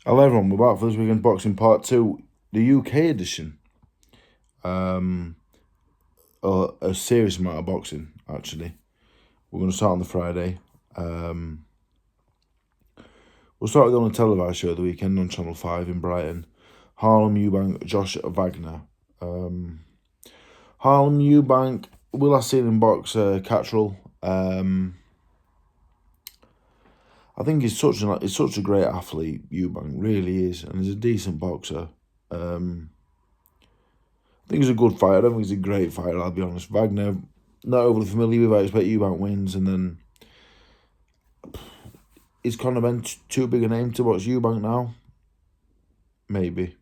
Hello everyone, we're back for this weekend boxing part 2, the UK edition. A serious amount of boxing, actually. We're going to start on the Friday. We'll start with on the televised show of the weekend on Channel 5 in Brighton. Harlem Eubank, Josh Wagner. Harlem Eubank, we last seen him box Cattrall. I think he's such a great athlete, Eubank, really is, and he's a decent boxer. I think he's a good fighter. I don't think he's a great fighter, I'll be honest. Wagner, not overly familiar with. I expect Eubank wins, and then is Conor Benn too big a name to watch Eubank now? Maybe,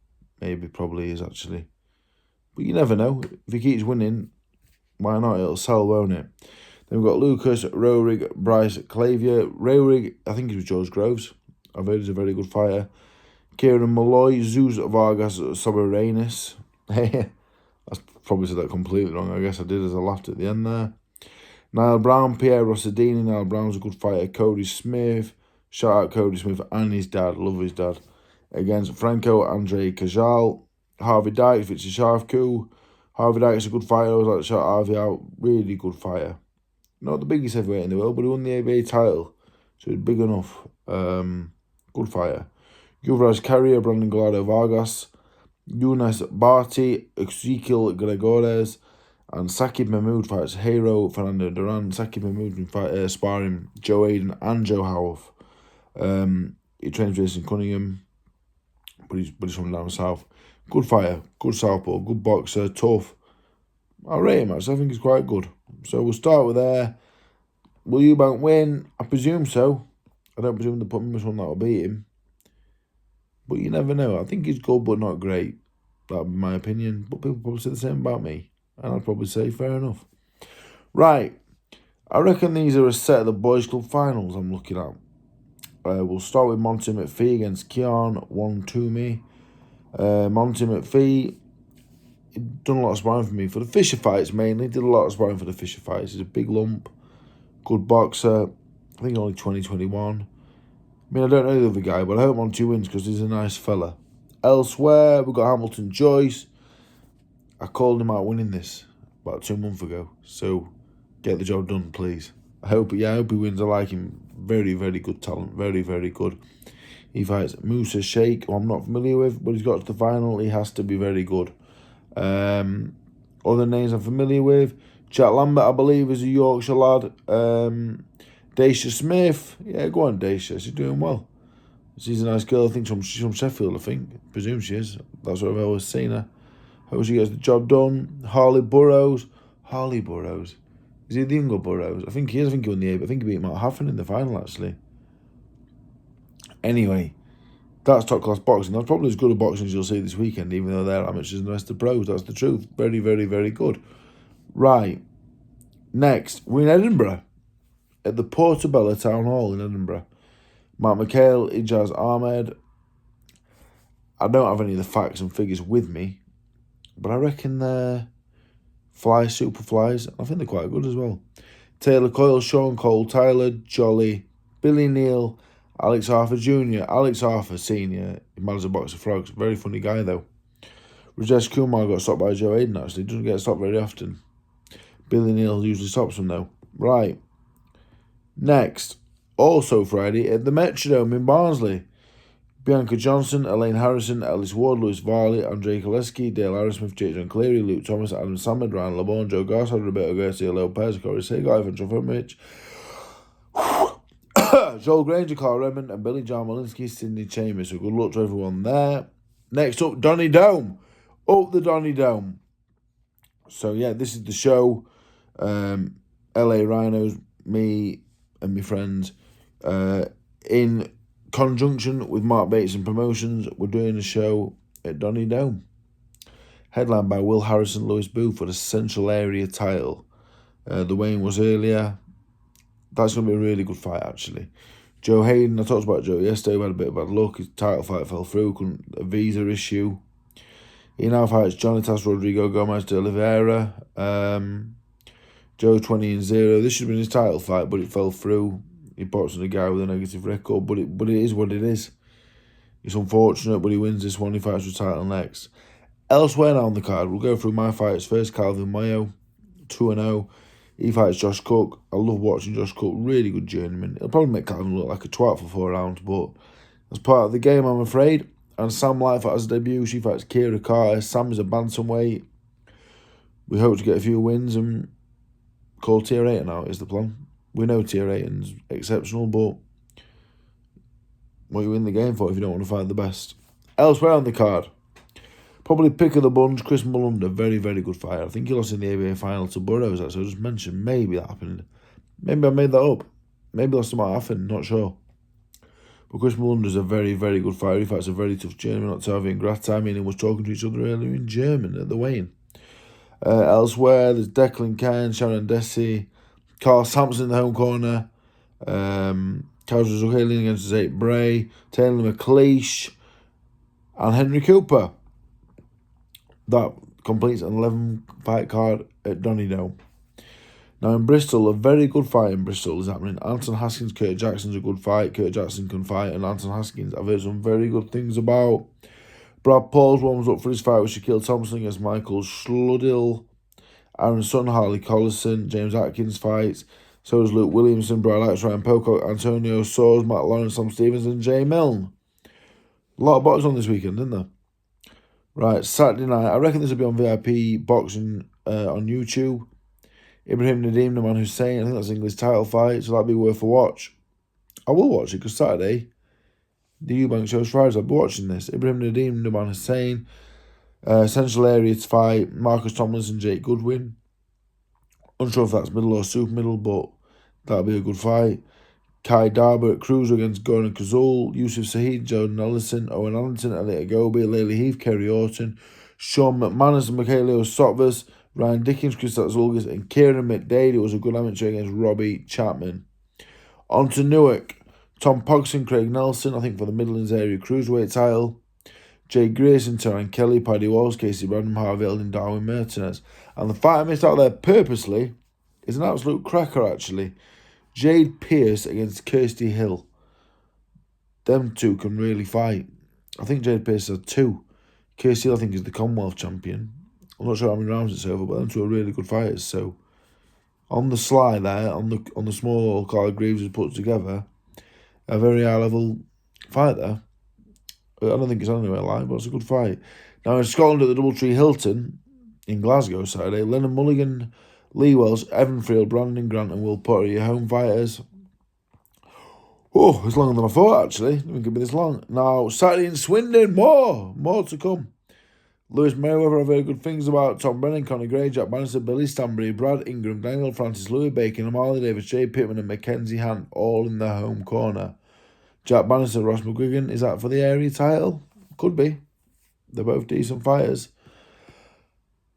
probably is actually. But you never know. If he keeps winning, why not? It'll sell, won't it? Then we've got Lucas, Roerig, Bryce, Clavier. Roerig, I think he was George Groves. I've heard he's a very good fighter. Kieran Malloy, Zeus Vargas, Soberanis. That's probably said that completely wrong. I guess I did as I laughed at the end there. Niall Brown, Pierre Rossadini. Niall Brown's a good fighter. Cody Smith. Shout out Cody Smith and his dad. Love his dad. Against Franco Andre Cajal. Harvey Dykes, Victor Sharfku. Harvey Dykes is a good fighter. I always like to shout Harvey out. Really good fighter. Not the biggest heavyweight in the world, but he won the ABA title. So he's big enough. Good fighter. Yuvraj Carrier, Brandon Gallardo Vargas. Younes Barty, Ezekiel Gregores, and Sakib Mahmood fights Hero Fernando Duran. Sakib Mahmood been sparring Joe Aiden and Joe Howarth. He trains with Jason Cunningham, but he's from down south. Good fighter, good southpaw, good boxer, tough. I rate him actually. I think he's quite good. So we'll start with there. Will Eubank win? I presume so. I don't presume they'll put much one that will beat him. But you never know. I think he's good, but not great. That would be my opinion. But people probably say the same about me. And I'd probably say fair enough. Right. I reckon these are a set of the Boys Club finals I'm looking at. We'll start with Monty McPhee against Keon Wontoumi. Monty McPhee done a lot of sparring for me. For the Fisher fights mainly. Did a lot of sparring for the Fisher fights. He's a big lump. Good boxer. I think only 2021. I mean, I don't know the other guy, but I hope Monty wins because he's a nice fella. Elsewhere, we've got Hamilton Joyce. I called him out winning this about 2 months ago. So, get the job done, please. I hope he wins. I like him. Very, very good talent. Very, very good. He fights Musa Sheikh, who I'm not familiar with, but he's got to the final. He has to be very good. Other names I'm familiar with. Jack Lambert, I believe, is a Yorkshire lad. Daisha Smith. Yeah, go on, Daisha. She's doing well. She's a nice girl. I think she's from Sheffield, I think. Presume she is. That's what I've always seen her. Hope she gets the job done. Harley Burrows. Is he the younger Burrows? I think he is. I think he won the 8. I think he beat Matt Haffen in the final, actually. Anyway, that's top class boxing. That's probably as good a boxing as you'll see this weekend, even though they're amateurs and the rest of the pros. That's the truth. Very, very, very good. Right. Next, we're in Edinburgh. At the Portobello Town Hall in Edinburgh. Mark McHale, Ijaz Ahmed. I don't have any of the facts and figures with me, but I reckon they're super flies. I think they're quite good as well. Taylor Coyle, Sean Cole, Tyler Jolly, Billy Neal, Alex Arthur Jr., Alex Arthur Sr., he manages a box of frogs. Very funny guy, though. Rajesh Kumar got stopped by Joe Aiden, actually. Doesn't get stopped very often. Billy Neal usually stops him, though. Right. Next, also Friday, at the Metrodome in Barnsley. Bianca Johnson, Elaine Harrison, Ellis Ward, Lewis Varley, Andrei Koleski, Dale Harrismith, Jake John Cleary, Luke Thomas, Adam Samad, Ryan LeBon, Joe Garcia, Roberto Garcia Lopez, Corey Seagull, Ivan Trofimich, Joel Granger, Carl Redmond, and Billy John Malinsky, Sidney Chambers. So good luck to everyone there. Next up, Donny Dome. Up the Donny Dome. So yeah, this is the show. LA Rhinos, me and my friends, in conjunction with Mark Bates and Promotions, we're doing a show at Donny Dome. Headlined by Will Harrison, Lewis Booth for the Central Area title. The weigh-in was earlier. That's going to be a really good fight, actually. Joe Hayden, I talked about Joe yesterday, we had a bit of bad luck. His title fight fell through, a visa issue. He now fights Jonitas Rodrigo Gomez de Oliveira. Joe 20-0. This should have been his title fight, but it fell through. He boxed on a guy with a negative record, but it is what it is. It's unfortunate, but he wins this one. He fights for the title next. Elsewhere now on the card, we'll go through my fights first. Calvin Mayo, 2-0. He fights Josh Cook. I love watching Josh Cook. Really good journeyman. It'll probably make Calvin look like a twat for 4 rounds, but that's part of the game, I'm afraid. And Sam Lightfoot has a debut. She fights Kira Carter. Sam is a bantamweight. We hope to get a few wins and call Tier 8 now is the plan. We know Tier 8 is exceptional, but what you win the game for if you don't want to fight the best? Elsewhere on the card, probably pick of the bunch, Chris Mullender, very, very good fighter. I think he lost in the ABA final to Burrows, actually. I just mentioned maybe that happened. Maybe I made that up. Maybe that's what happened, not sure. But Chris Mullender's a very, very good fighter. He fights a very tough German, Octavian Gratta. Me and him was talking to each other earlier in German at the weigh-in. Elsewhere, there's Declan Cairn, Sharon Desi, Carl Sampson in the home corner, Carlos Zuchelin against Zate Bray, Taylor McLeish, and Henry Cooper. That completes an 11-fight card at Donny Dome. Now in Bristol, a very good fight in Bristol is happening. Anton Haskins, Kurt Jackson's a good fight. Kurt Jackson can fight, and Anton Haskins, I've heard some very good things about. Brad Pauls warms up for his fight with Shaquille Thompson against Michael Schludill. Aaron Sutton, Harley Collison, James Atkins fights. So does Luke Williamson, Brad Alex, Ryan Pocock, Antonio Soares, Matt Lawrence, Tom Stevens, and Jay Milne. A lot of boxing on this weekend, didn't there? Right, Saturday night. I reckon this will be on VIP boxing on YouTube. Ibrahim Nadeem, Naman Hussein. I think that's English title fight, so that'll be worth a watch. I will watch it because Saturday, the Eubank show's Fridays. I'll be watching this. Ibrahim Nadeem, Naman Hussein. Central Area to fight Marcus Tomlinson, Jake Goodwin. Unsure if that's middle or super middle, but that'll be a good fight. Kai Darber at Cruiser against Gordon Kazul. Yusuf Saeed, Jordan Ellison, Owen Allington, Elliot Agobi, Layla Heath, Kerry Orton, Sean McManus and Mikhailo Sotvas, Ryan Dickens, Christoph Zulgis, and Kieran McDade. It was a good amateur against Robbie Chapman. On to Newark. Tom Pogson, Craig Nelson, I think for the Midlands area cruiserweight title. Jay Grayson, Taran Kelly, Paddy Walls, Casey Bradham, Harvey Eldon, Darwin Martinez. And the fight I missed out there purposely is an absolute cracker, actually. Jade Pierce against Kirsty Hill. Them two can really fight. I think Jade Pierce had 2. Kirsty Hill, I think, is the Commonwealth champion. I'm not sure how many rounds it's over, but them two are really good fighters. So, on the sly there, on the small Carl Greaves has put together, a very high-level fight there. I don't think it's anywhere live, but it's a good fight. Now in Scotland at the Doubletree Hilton in Glasgow Saturday, Lennon Mulligan, Lee Wells, Evan Friel, Brandon Grant and Will Potter, your home fighters. Oh, it's longer than I thought actually. It could be this long. Now Saturday in Swindon, more to come. Lewis Mayweather, I've heard good things about. Tom Brennan, Conor Gray, Jack Bannister, Billy Stanbury, Brad Ingram, Daniel Francis, Louis Bacon, Amali Davis, Jay Pittman and Mackenzie Hunt, all in their home corner. Jack Bannister, Ross McGuigan, is that for the area title? Could be. They're both decent fighters.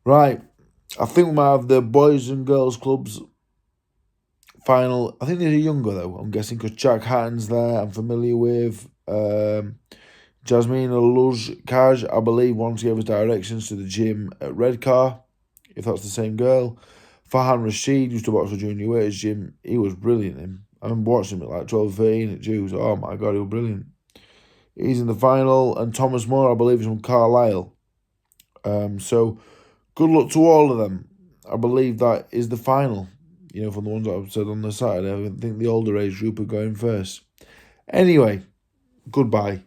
Right. I think we might have the boys and girls clubs final. I think they're younger though, I'm guessing, because Jack Hatton's there, I'm familiar with. Jasmine Luz Kaj, I believe, once gave us directions to the gym at Redcar, if that's the same girl. Farhan Rashid used to watch the junior weights gym. He was brilliant, him. I remember watching him at like 12 13 at Jews. Oh my God, he was brilliant. He's in the final. And Thomas Moore, I believe, is from Carlisle. So, good luck to all of them. I believe that is the final. You know, from the ones that I've said on the Saturday. I think the older age group are going first. Anyway, goodbye.